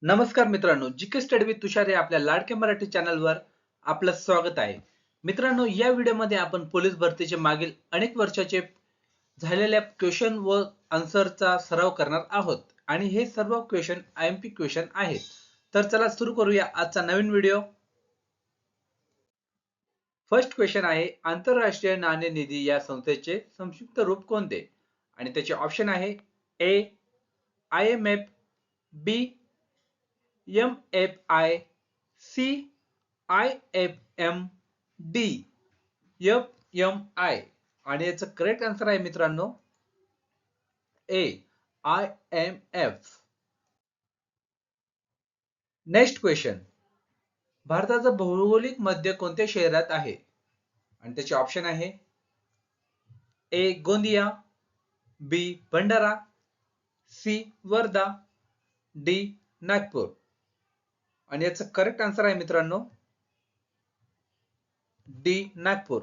नमस्कार मित्रांनो, GK study with तुषार या आपल्या लाडक्या मराठी चॅनलवर आपलं स्वागत आहे. मित्रांनो, या व्हिडिओमध्ये आपण पोलीस भरतीचे मागील अनेक वर्षाचे झालेल्या क्वेश्चन व आन्सरचा सराव करणार आहोत आणि हे सर्व क्वेश्चन आयएमपी क्वेश्चन आहेत. तर चला सुरू करूया आजचा नवीन व्हिडिओ. फर्स्ट क्वेश्चन आहे, आंतरराष्ट्रीय नाणेनिधी या संस्थेचे संक्षिप्त रूप कोणते? आणि त्याचे ऑप्शन आहे ए IMF, बी MFI, C IFM, D FMI. आणि याचं करेक्ट आन्सर आहे मित्रांनो ए IMF. नेक्स्ट क्वेश्चन, भारताचा भौगोलिक मध्य कोणत्या शहरात आहे? आणि त्याचे ऑप्शन आहे ए गोंदिया, बी भंडारा, सी वर्धा, डी नागपूर. आणि याचं करेक्ट आन्सर आहे मित्रांनो डी नागपूर.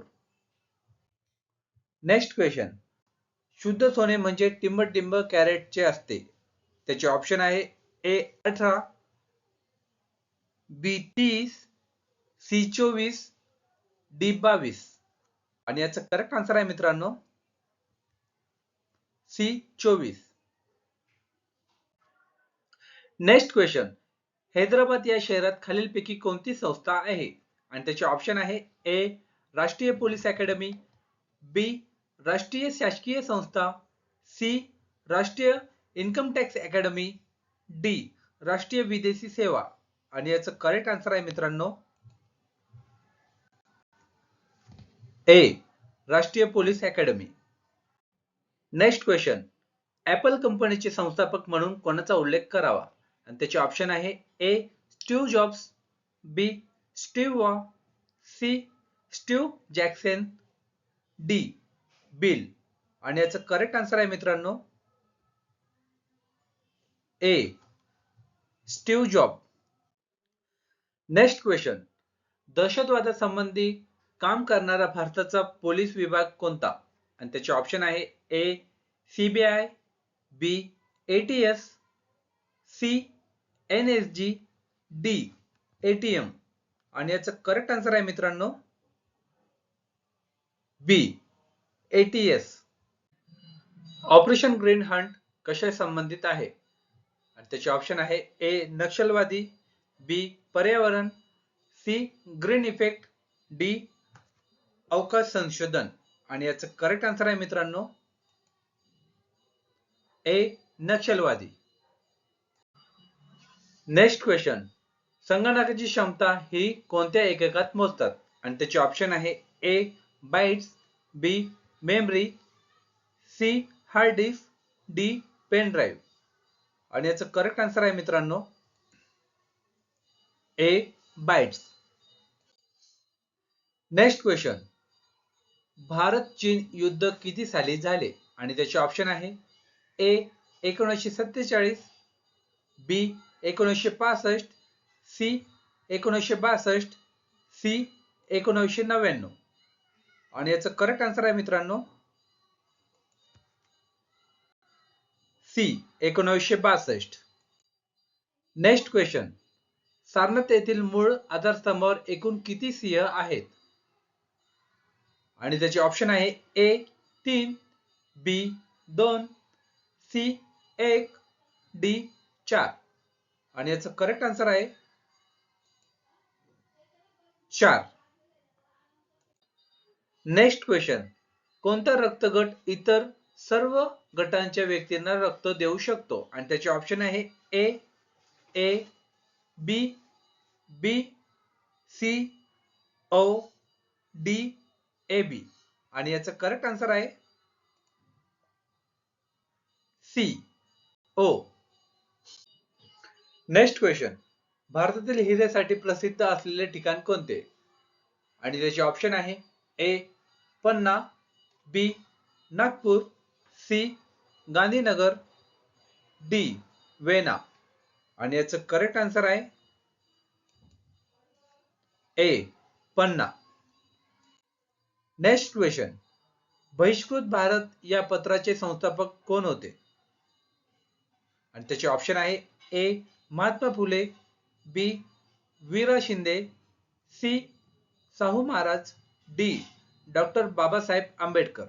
नेक्स्ट क्वेश्चन, शुद्ध सोने म्हणजे टिंब कॅरेटचे असते. त्याचे ऑप्शन आहे ए 18, बी 30, सी 24, डी 22. आणि याचं करेक्ट आन्सर आहे मित्रांनो सी 24. नेक्स्ट क्वेश्चन, हैदराबाद या शहरात खालीलपैकी कोणती संस्था आहे? आणि त्याचे ऑप्शन आहे ए राष्ट्रीय पोलीस अकॅडमी, बी राष्ट्रीय शासकीय संस्था, सी राष्ट्रीय इन्कम टॅक्स अकॅडमी, डी राष्ट्रीय विदेशी सेवा. आणि याचं करेक्ट आन्सर आहे मित्रांनो ए राष्ट्रीय police academy. Next question, apple कंपनीचे संस्थापक म्हणून कोणाचा उल्लेख करावा? आणि त्याचे ऑप्शन आहे A Steve Jobs, B Steve Waugh, C Steve Jackson, D Bill. आणि याचं करेक्ट आन्सर आहे मित्रांनो A Steve Job. Next question, दहशतवादासंबंधी काम करणारा भारताचा पोलीस विभाग कोणता? आणि त्याचे ऑप्शन आहे A CBI, B ATS, C NSG, D ATM. आणि याचं करेक्ट आन्सर आहे मित्रांनो B ATS. Operation green hunt कशा संबंधित आहे? आणि त्याचे ऑप्शन आहे ए नक्षलवादी, बी पर्यावरण, सी ग्रीन इफेक्ट, डी अवकाश संशोधन. आणि याचं करेक्ट आन्सर आहे मित्रांनो ए नक्षलवादी. नेक्स्ट क्वेश्चन, संगणकाची क्षमता ही कोणत्या एककात मोजतात? आणि त्याचे ऑप्शन आहे A bytes, B memory, C hard disk, D pen drive. आणि याचं करेक्ट आन्सर आहे मित्रांनो A bytes. Next question, Bharat चीन युद्ध किती साली झाले? आणि त्याचे ऑप्शन आहे ए 1947, बी 1965, सी 1962, सी 1999. आणि याचं करेक्ट आन्सर आहे मित्रांनो सी 1962. नेक्स्ट क्वेश्चन, सारनाथ येथील मूळ आधारस्तंभावर एकूण किती सिंह आहेत? आणि त्याचे ऑप्शन आहे ए 3, बी 2, सी 1, डी 4. आणि याचं करेक्ट आन्सर आहे 4. नेक्स्ट क्वेश्चन, कोणता रक्तगट इतर सर्व गटांच्या व्यक्तींना रक्त देऊ शकतो? आणि त्याचे ऑप्शन आहे ए ए, बी बी, सी ओ, डी AB. आणि याचं करेक्ट आन्सर आहे सी ओ. नेक्स्ट क्वेश्चन, भारतातील हिऱ्यासाठी प्रसिद्ध असलेले ठिकाण कोणते? आणि त्याचे ऑप्शन आहे A Panna, B Nagpur, C Gandhinagar, D Vena. आणि याचं करेक्ट आन्सर आहे ए पन्ना. नेक्स्ट क्वेश्चन, बहिष्कृत भारत या पत्राचे संस्थापक कोण होते? आणि त्याचे ऑप्शन आहे A Mahatma Phule, B Veera Shinde, C Shahu Maharaj, D doctor Babasaheb Ambedkar.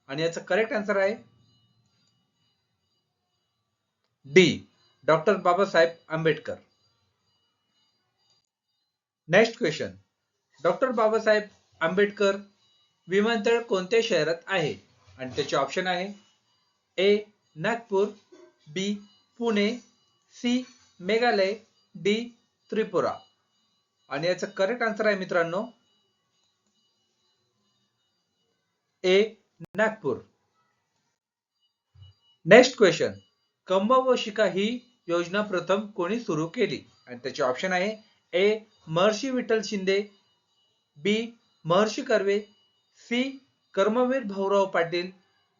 आणि याचा करेक्ट आन्सर आहे D doctor Babasaheb Ambedkar. Next question. Doctor Babasaheb Ambedkar विमानतळ कोणत्या शहरात आहे? आणि त्याचे ऑप्शन आहे A Nagpur, B Pune, C Meghalaya, D Tripura. आणि याचा करेक्ट आन्सर आहे मित्रांनो ए नागपूर. Next question. कंबा व शिका ही योजना प्रथम कोणी सुरू केली? आणि त्याचे ऑप्शन आहे A Maharshi Vitthal Shinde, B Maharshi Karve, C Karmaveer Bhaurao Patil,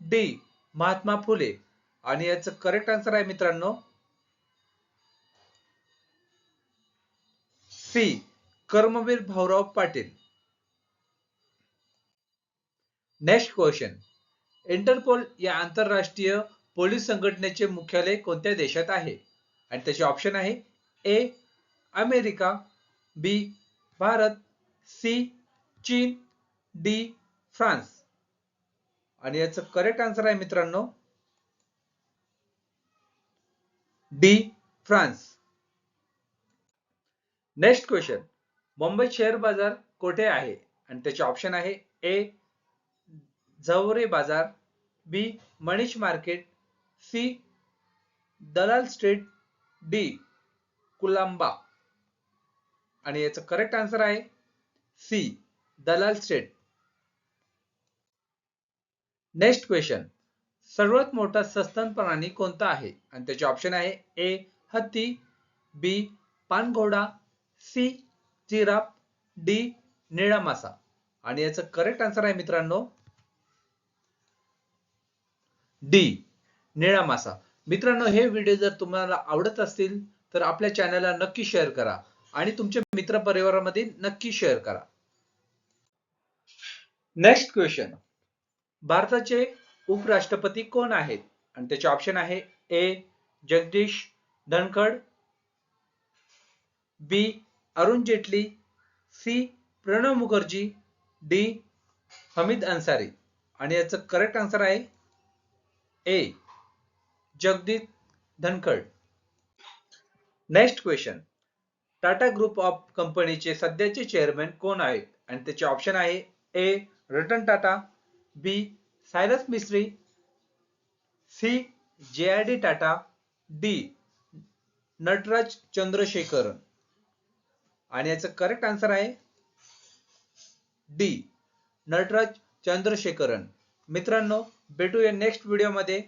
D Mahatma Phule. आणि याचं करेक्ट आन्सर आहे मित्रांनो C Karmaveer Bhaurao Patil. Next question. Interpol या आंतरराष्ट्रीय पोलीस संघटनेचे मुख्यालय कोणत्या देशात आहे? आणि त्याचे ऑप्शन आहे A America, B Bharat, C चीन, डी फ्रान्स. आणि याचं करेक्ट आन्सर आहे मित्रांनो D France. Next question. Mumbai share बाजार कोठे आहे? आणि त्याचे ऑप्शन आहे ए झवरे बाजार, बी मनीष मार्केट, सी दलाल स्ट्रीट, डी कुलांबा. आणि याचं करेक्ट आन्सर आहे सी दलाल स्ट्रीट. Next question. सर्वात मोठा सस्तन प्राणी कोणता आहे? आणि त्याचे ऑप्शन आहे ए हत्ती, बी पानघोडा, सी जिराफ, डी निळा मासा. आणि याचं करेक्ट आन्सर आहे मित्रांनो डी निळा मासा. मित्रांनो, हे व्हिडिओ जर तुम्हाला आवडत असतील तर आपल्या चॅनलला नक्की शेअर करा आणि तुमच्या मित्र परिवारामध्ये नक्की शेअर करा. Next question. भारताचे उपराष्ट्रपती कोण आहेत? आणि त्याचे ऑप्शन आहे A Jagdish Dhankhar, B Arun Jaitley, C Pranab Mukherjee, D Hamid Ansari. आणि याचं करेक्ट आन्सर आहे A Jagdish Dhankhar. Next question. Tata group of कंपनीचे सध्याचे चेअरमॅन कोण आहेत? आणि त्याचे ऑप्शन आहे A Ratan Tata, B Cyrus Mistry, C J R D. Tata, D Natraj Chandrasekaran. आणि याचं करेक्ट आन्सर आहे डी नटराज चंद्रशेखरन. मित्रांनो, भेटूया नेक्स्ट व्हिडिओ मध्ये.